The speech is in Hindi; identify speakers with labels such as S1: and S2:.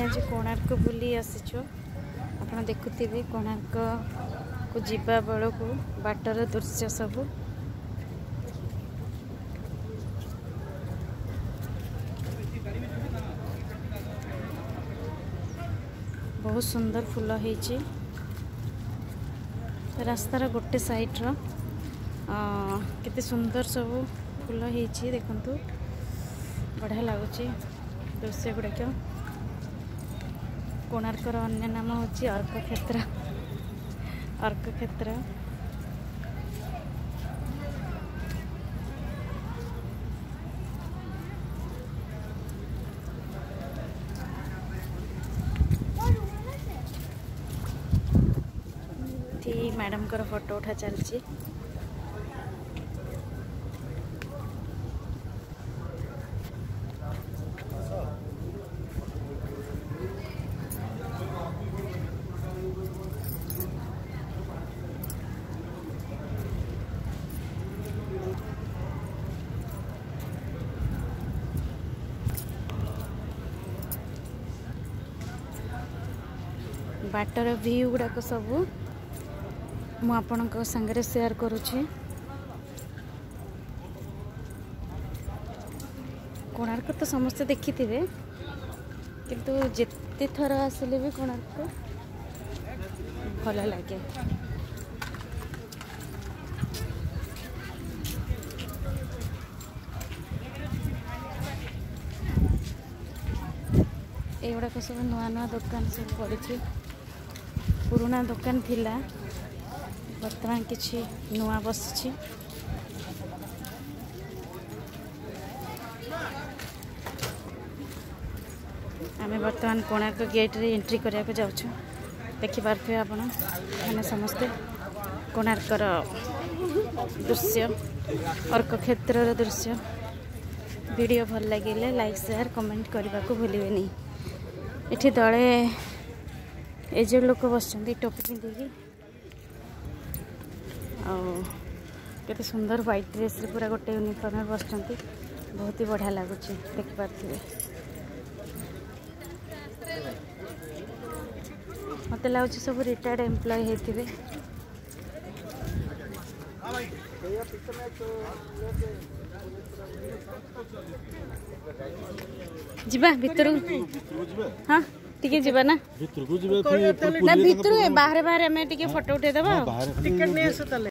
S1: आज कोणार्क बुली आसीचो आपण देखुथिबे कोणार्क को जीवा बेल को बाटर दृश्य सब बहुत सुंदर फूल होइछि रास्तार गोटे साइड रो केते सुंदर सब फूल होइछि देखंतु बढ़िया लगुच दृश्य गुड़ाक कोणार्कर अन्य नाम हूँ अर्क क्षेत्र मैडम कर फोटो उठा चलची बाटर व्यू गुड़ाक सब मु आपनक संगे शेयर करुछि। कोणार्क तो समस्त देखी थे किंतु जिते थर आसिले भी कोणार्क भल लगे। एगुड़ाक सब नुआ नुआ दुकान सब पड़ी पुराना दुकान थिला बर्तमान किछि नुआ बसछि। आमे बर्तमान कोणार्क गेट रे एंट्री करिया को जाउछु। देखि पारथे आपण माने समस्ते कोणार्कर दृश्य अर्क क्षेत्र दृश्य। वीडियो भल लगे लाइक शेयर कमेंट करने को भूलिए नहीं। इठी तले एजेड लोक बस टोपी पिंधिकी आते सुंदर व्हाइट ड्रेस रे पूरा गोटे यूनिफॉर्म बस बहुत ही बढ़िया लगुच देखिपे। मत लगुच सब रिटायर्ड एम्प्लॉय होते जीवा भितर हाँ टिके जीवा ना भितर बाहर बाहर हमें टिके फोटो उठे देबा टिकट नहीं आसो तले।